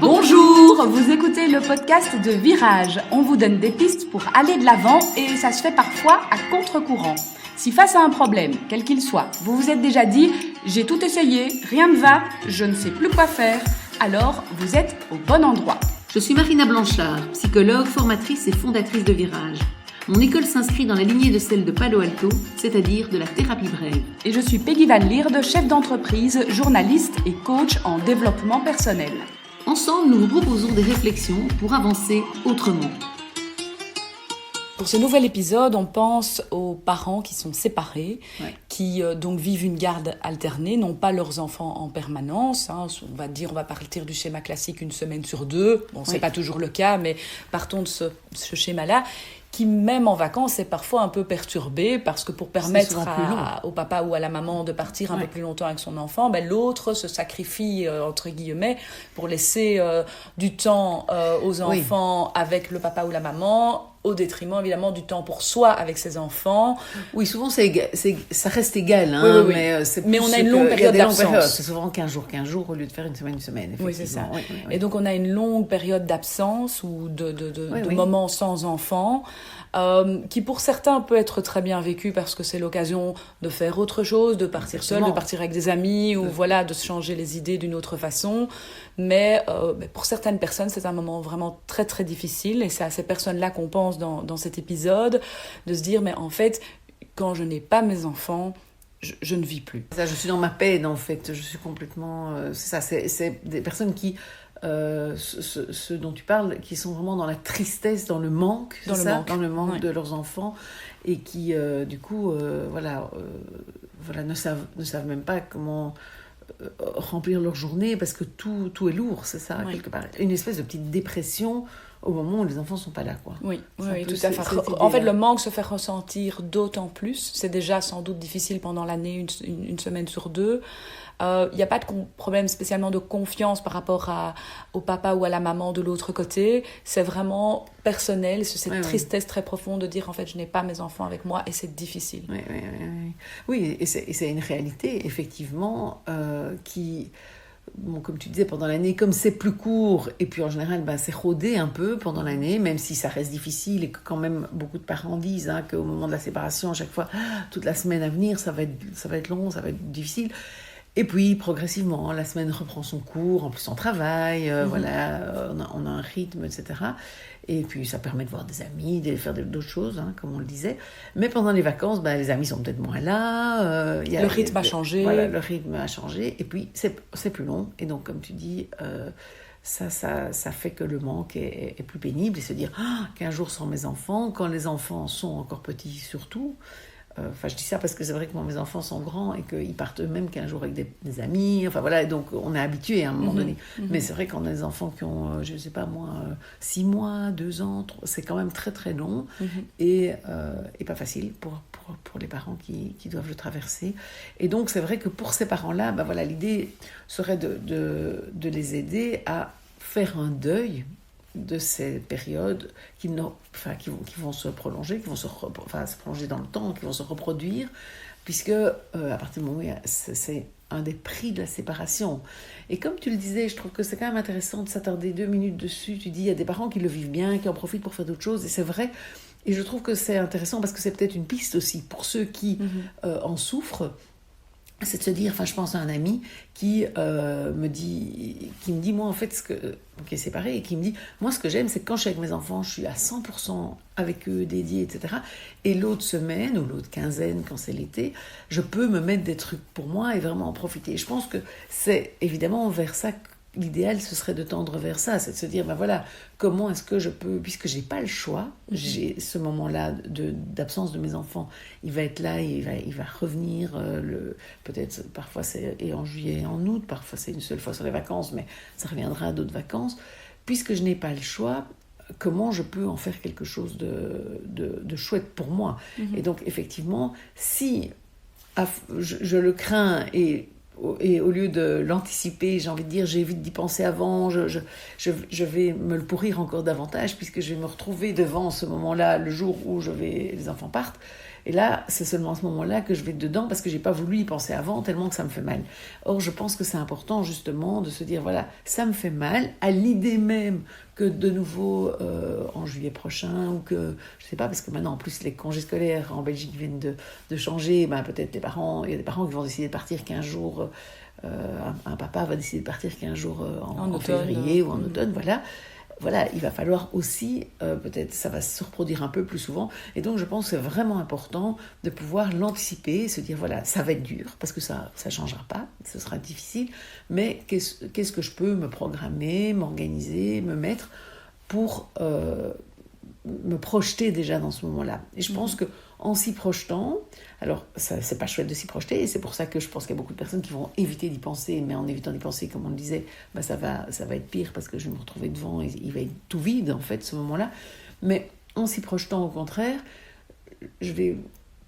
Bonjour, vous écoutez le podcast de Virage. On vous donne des pistes pour aller de l'avant et ça se fait parfois à contre-courant. Si face à un problème, quel qu'il soit, vous vous êtes déjà dit « j'ai tout essayé, rien ne va, je ne sais plus quoi faire », alors vous êtes au bon endroit. Je suis Marina Blanchard, psychologue, formatrice et fondatrice de Virage. Mon école s'inscrit dans la lignée de celle de Palo Alto, c'est-à-dire de la thérapie brève. Et je suis Peggy Van Lierde, chef d'entreprise, journaliste et coach en développement personnel. Ensemble, nous vous proposons des réflexions pour avancer autrement. Pour ce nouvel épisode, on pense aux parents qui sont séparés, qui donc vivent une garde alternée, n'ont pas leurs enfants en permanence. On va partir du schéma classique une semaine sur deux. Bon, c'est pas toujours le cas, mais partons de ce schéma-là, qui même en vacances est parfois un peu perturbé parce que pour permettre au papa ou à la maman de partir un peu plus longtemps avec son enfant, l'autre se sacrifie entre guillemets pour laisser du temps aux enfants avec le papa ou la maman, au détriment évidemment du temps pour soi avec ses enfants. Oui, souvent ça reste égal, mais on a une longue période d'absence. C'est souvent 15 jours au lieu de faire une semaine. Oui, c'est ça. Oui. Et donc on a une longue période d'absence ou de moments sans enfants. Qui pour certains peut être très bien vécu parce que c'est l'occasion de faire autre chose, de partir seul, de partir avec des amis ou de se changer les idées d'une autre façon. Mais pour certaines personnes, c'est un moment vraiment très très difficile et c'est à ces personnes-là qu'on pense dans cet épisode, de se dire mais en fait, quand je n'ai pas mes enfants, je ne vis plus. Ça, je suis dans ma peine en fait, je suis complètement... c'est des personnes qui... ceux dont tu parles, qui sont vraiment dans la tristesse, dans le manque, dans le manque de leurs enfants et qui du coup ne savent même pas comment remplir leur journée parce que tout est lourd, c'est ça, quelque part. Une espèce de petite dépression au moment où les enfants sont pas là, quoi. Oui, tout à fait. En fait, le manque se fait ressentir d'autant plus. C'est déjà sans doute difficile pendant l'année, une semaine sur deux. Il n'y a pas de problème spécialement de confiance par rapport au papa ou à la maman de l'autre côté. C'est vraiment personnel, c'est cette tristesse très profonde de dire en fait je n'ai pas mes enfants avec moi et c'est difficile. Oui, et c'est une réalité effectivement qui... Bon, comme tu disais, pendant l'année, comme c'est plus court, et puis en général, c'est rodé un peu pendant l'année, même si ça reste difficile, et que quand même beaucoup de parents disent qu'au moment de la séparation, à chaque fois, toute la semaine à venir, ça va être long, ça va être difficile. Et puis, progressivement, la semaine reprend son cours, en plus on travaille, on a un rythme, etc. Et puis, ça permet de voir des amis, de faire d'autres choses, comme on le disait. Mais pendant les vacances, les amis sont peut-être moins là. Le rythme a changé. Voilà, le rythme a changé. Et puis, c'est plus long. Et donc, comme tu dis, ça fait que le manque est plus pénible. Et se dire, 15 jours sans mes enfants, quand les enfants sont encore petits surtout... je dis ça parce que c'est vrai que mes enfants sont grands et qu'ils partent eux-mêmes 15 jours avec des amis. Donc on est habitué à un moment donné. Mais c'est vrai qu'on a des enfants qui ont, 6 mois, 2 ans, c'est quand même très très long et pas facile pour les parents qui doivent le traverser. Et donc c'est vrai que pour ces parents-là, l'idée serait de les aider à faire un deuil de ces périodes qui vont se prolonger, qui vont se prolonger dans le temps, qui vont se reproduire, puisque à partir du moment où c'est un des prix de la séparation. Et comme tu le disais, je trouve que c'est quand même intéressant de s'attarder 2 minutes dessus. Tu dis, il y a des parents qui le vivent bien, qui en profitent pour faire d'autres choses, et c'est vrai. Et je trouve que c'est intéressant parce que c'est peut-être une piste aussi pour ceux qui en souffrent. C'est de se dire, je pense à un ami qui me dit, moi en fait, qui est séparé et qui me dit, moi ce que j'aime c'est que quand je suis avec mes enfants, je suis à 100% avec eux, dédiée, etc. Et l'autre semaine ou l'autre quinzaine, quand c'est l'été, je peux me mettre des trucs pour moi et vraiment en profiter. Et je pense que c'est évidemment vers ça que l'idéal, ce serait de tendre vers ça, c'est de se dire, comment est-ce que je peux, puisque j'ai pas le choix, j'ai ce moment-là d'absence de mes enfants, il va être là, il va revenir, peut-être parfois c'est en juillet et en août, parfois c'est une seule fois sur les vacances, mais ça reviendra à d'autres vacances. Puisque je n'ai pas le choix, comment je peux en faire quelque chose de chouette pour moi. Et donc, effectivement, si je le crains et au lieu de l'anticiper, j'ai envie de dire, j'évite d'y penser avant, je vais me le pourrir encore davantage puisque je vais me retrouver devant ce moment-là, le jour où les enfants partent, Et là, c'est seulement à ce moment-là que je vais dedans parce que j'ai pas voulu y penser avant, tellement que ça me fait mal. Or, je pense que c'est important justement de se dire, voilà, ça me fait mal, à l'idée même que de nouveau en juillet prochain, ou que, je sais pas, parce que maintenant en plus les congés scolaires en Belgique viennent de changer, peut-être il y a des parents qui vont décider de partir 15 jours, un papa va décider de partir 15 jours en automne, février ou en automne, voilà, il va falloir aussi, peut-être ça va se reproduire un peu plus souvent, et donc je pense que c'est vraiment important de pouvoir l'anticiper, se dire voilà, ça va être dur, parce que ça changera pas, ce sera difficile, mais qu'est-ce que je peux me programmer, m'organiser, me mettre pour me projeter déjà dans ce moment-là. Et je pense qu'en s'y projetant, alors ça, c'est pas chouette de s'y projeter, et c'est pour ça que je pense qu'il y a beaucoup de personnes qui vont éviter d'y penser, mais en évitant d'y penser, comme on le disait, ça va être pire parce que je vais me retrouver devant et il va être tout vide en fait ce moment-là. Mais en s'y projetant au contraire, je vais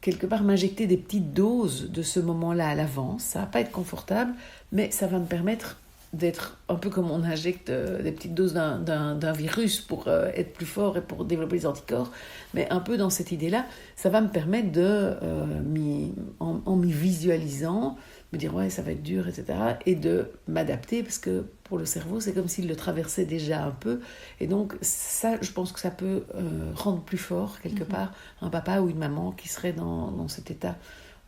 quelque part m'injecter des petites doses de ce moment-là à l'avance. Ça va pas être confortable, mais ça va me permettre d'être un peu comme on injecte des petites doses d'un virus pour être plus fort et pour développer les anticorps, mais un peu dans cette idée-là, ça va me permettre de, en m'y visualisant, me dire ouais, ça va être dur, etc., et de m'adapter, parce que pour le cerveau, c'est comme s'il le traversait déjà un peu, et donc ça, je pense que ça peut rendre plus fort, quelque part, un papa ou une maman qui serait dans cet état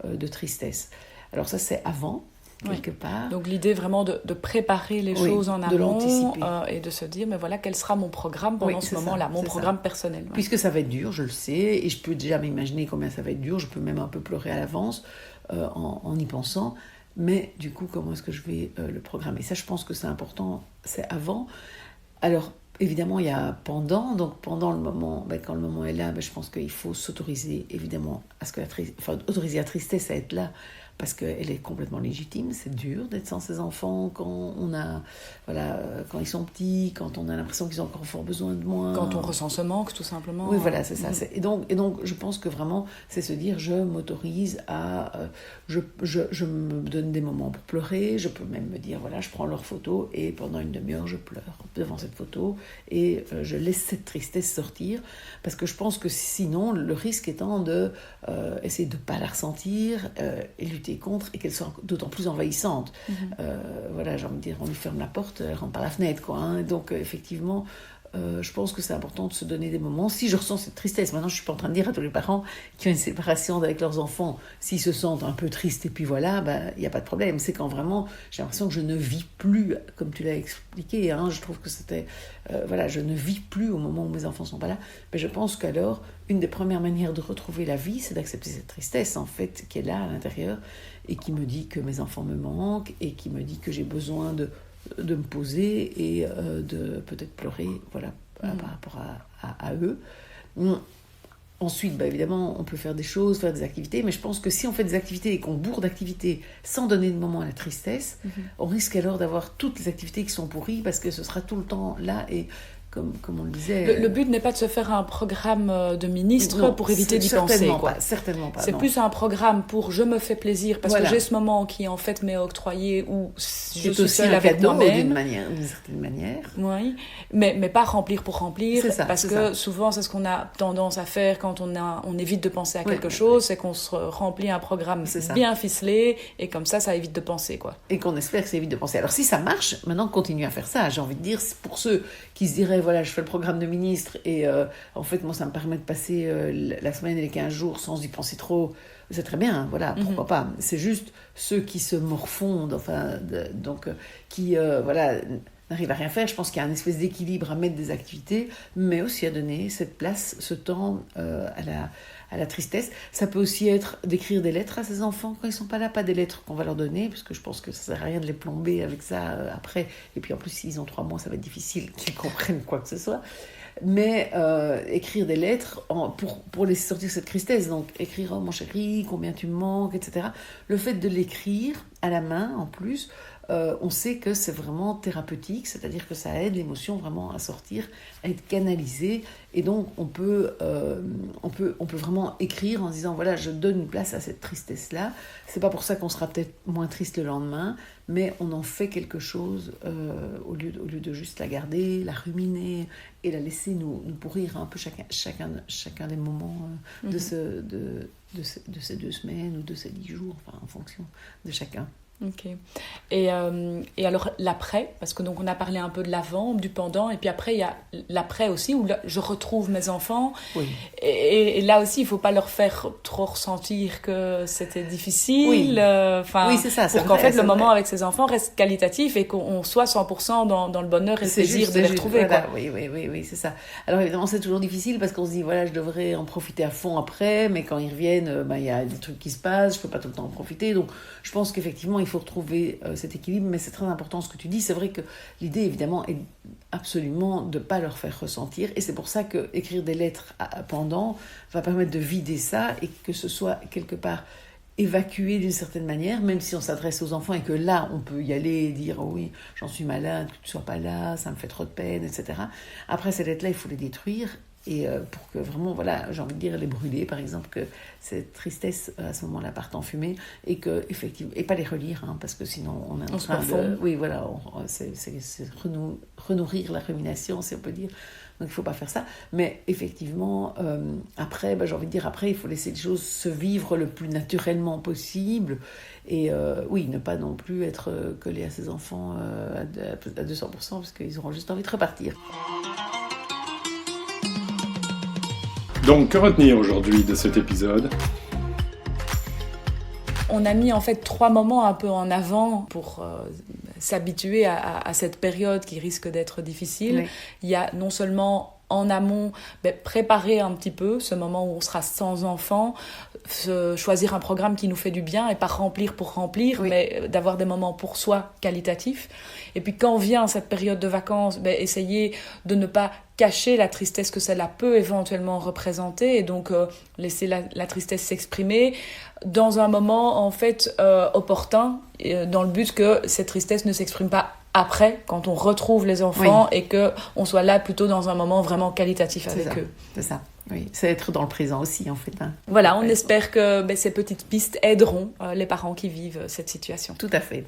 de tristesse. Alors ça, c'est avant, quelque part. Donc l'idée vraiment de préparer les choses en amont et de se dire, mais voilà, quel sera mon programme pendant ce moment-là, mon programme personnel. Ouais. Puisque ça va être dur, je le sais, et je peux déjà m'imaginer combien ça va être dur, je peux même un peu pleurer à l'avance en y pensant, mais du coup, comment est-ce que je vais le programmer ? Ça, je pense que c'est important, c'est avant. Alors, évidemment, il y a pendant, donc pendant le moment, quand le moment est là, je pense qu'il faut s'autoriser, évidemment, autoriser la tristesse à être là, parce qu'elle est complètement légitime. C'est dur d'être sans ses enfants quand quand ils sont petits, quand on a l'impression qu'ils ont encore fort besoin de moi. Quand on ressent ce manque, tout simplement. Oui, voilà, c'est ça. Et donc, je pense que vraiment, c'est se dire, je m'autorise à... je me donne des moments pour pleurer. Je peux même me dire, voilà, je prends leur photo et pendant une demi-heure, je pleure devant cette photo et je laisse cette tristesse sortir. Parce que je pense que sinon, le risque étant de essayer de ne pas la ressentir et lutter contre, et qu'elle soit d'autant plus envahissante. Voilà, j'ai envie de dire, on lui ferme la porte, elle rentre par la fenêtre, quoi. Hein. Donc, effectivement, je pense que c'est important de se donner des moments. Si je ressens cette tristesse, maintenant, je ne suis pas en train de dire à tous les parents qui ont une séparation avec leurs enfants, s'ils se sentent un peu tristes, et puis voilà, il n'y a pas de problème. C'est quand vraiment, j'ai l'impression que je ne vis plus, comme tu l'as expliqué, hein, je trouve que c'était... voilà, je ne vis plus au moment où mes enfants ne sont pas là. Mais je pense qu'alors, une des premières manières de retrouver la vie, c'est d'accepter cette tristesse, en fait, qui est là, à l'intérieur, et qui me dit que mes enfants me manquent, et qui me dit que j'ai besoin de me poser et de peut-être pleurer, voilà, par rapport à eux. Ensuite, évidemment, on peut faire des choses, faire des activités, mais je pense que si on fait des activités et qu'on bourre d'activités sans donner de moment à la tristesse, on risque alors d'avoir toutes les activités qui sont pourries, parce que ce sera tout le temps là, et comme on le disait... Le but n'est pas de se faire un programme de ministre pour éviter d'y penser. Certainement pas. C'est plus un programme pour je me fais plaisir, parce que j'ai ce moment qui en fait m'est octroyé, où je suis seule avec moi-même. D'une certaine manière. Oui, mais pas remplir pour remplir, parce que ça. souvent c'est ce qu'on a tendance à faire quand on évite de penser à quelque chose, c'est qu'on se remplit un programme bien ficelé, et comme ça évite de penser, quoi. Et qu'on espère que ça évite de penser. Alors si ça marche, maintenant continue à faire ça. J'ai envie de dire, pour ceux qui se diraient, voilà, je fais le programme de ministre et en fait, moi, ça me permet de passer la semaine et les 15 jours sans y penser trop. C'est très bien, voilà, pourquoi pas. C'est juste ceux qui se morfondent, qui, n'arrivent à rien faire. Je pense qu'il y a un espèce d'équilibre à mettre des activités, mais aussi à donner cette place, ce temps à la tristesse. Ça peut aussi être d'écrire des lettres à ses enfants quand ils ne sont pas là, pas des lettres qu'on va leur donner, parce que je pense que ça ne sert à rien de les plomber avec ça après. Et puis en plus, s'ils ont 3 mois, ça va être difficile qu'ils comprennent quoi que ce soit. Mais écrire des lettres pour laisser sortir cette tristesse. Donc écrire « Oh mon chéri, combien tu me manques », etc. Le fait de l'écrire à la main, en plus, on sait que c'est vraiment thérapeutique, c'est-à-dire que ça aide l'émotion vraiment à sortir, à être canalisée, et donc on peut vraiment écrire en disant voilà, je donne une place à cette tristesse-là. C'est pas pour ça qu'on sera peut-être moins triste le lendemain, mais on en fait quelque chose au lieu de juste la garder, la ruminer et la laisser nous pourrir un peu chacun des moments de de ces 2 semaines ou de ces 10 jours, enfin, en fonction de chacun. Ok. Et alors l'après, parce que donc on a parlé un peu de l'avant, du pendant, et puis après il y a l'après aussi, où là, je retrouve mes enfants. Oui. Et là aussi, il ne faut pas leur faire trop ressentir que c'était difficile. Oui, oui, c'est ça. Pour qu'en fait, le moment avec ses enfants reste qualitatif et qu'on soit 100% dans le bonheur et le plaisir de les retrouver. Voilà, quoi. Oui, c'est ça. Alors évidemment, c'est toujours difficile parce qu'on se dit, voilà, je devrais en profiter à fond après, mais quand ils reviennent, il y a des trucs qui se passent, je ne peux pas tout le temps en profiter. Donc, je pense qu'effectivement, il faut retrouver cet équilibre, mais c'est très important ce que tu dis. C'est vrai que l'idée, évidemment, est absolument de ne pas leur faire ressentir. Et c'est pour ça qu'écrire des lettres pendant va permettre de vider ça et que ce soit quelque part évacué d'une certaine manière, même si on s'adresse aux enfants et que là, on peut y aller et dire « Oh oui, j'en suis malade, que tu ne sois pas là, ça me fait trop de peine, etc. » Après, ces lettres-là, il faut les détruire. Et pour que vraiment, voilà, j'ai envie de dire, les brûler, par exemple, que cette tristesse, à ce moment-là, parte en fumée, et que, effectivement, et pas les relire, parce que sinon, on est en train de... Oui, voilà, c'est renourrir la rumination, si on peut dire. Donc, il ne faut pas faire ça. Mais, effectivement, après, j'ai envie de dire, après, il faut laisser les choses se vivre le plus naturellement possible. Et oui, ne pas non plus être collé à ses enfants à 200%, parce qu'ils auront juste envie de repartir. Donc, que retenir aujourd'hui de cet épisode ? On a mis en fait 3 moments un peu en avant pour s'habituer à cette période qui risque d'être difficile. Oui. Il y a non seulement en amont, préparer un petit peu ce moment où on sera sans enfant, choisir un programme qui nous fait du bien et pas remplir pour remplir, oui. Mais d'avoir des moments pour soi qualitatifs. Et puis quand vient cette période de vacances, essayer de ne pas cacher la tristesse que cela peut éventuellement représenter et donc laisser la tristesse s'exprimer dans un moment en fait opportun, dans le but que cette tristesse ne s'exprime pas après, quand on retrouve les enfants, oui. Et qu'on soit là plutôt dans un moment vraiment qualitatif avec eux. C'est ça, oui. C'est être dans le présent aussi, en fait. Voilà, on espère que ces petites pistes aideront les parents qui vivent cette situation. Tout à fait.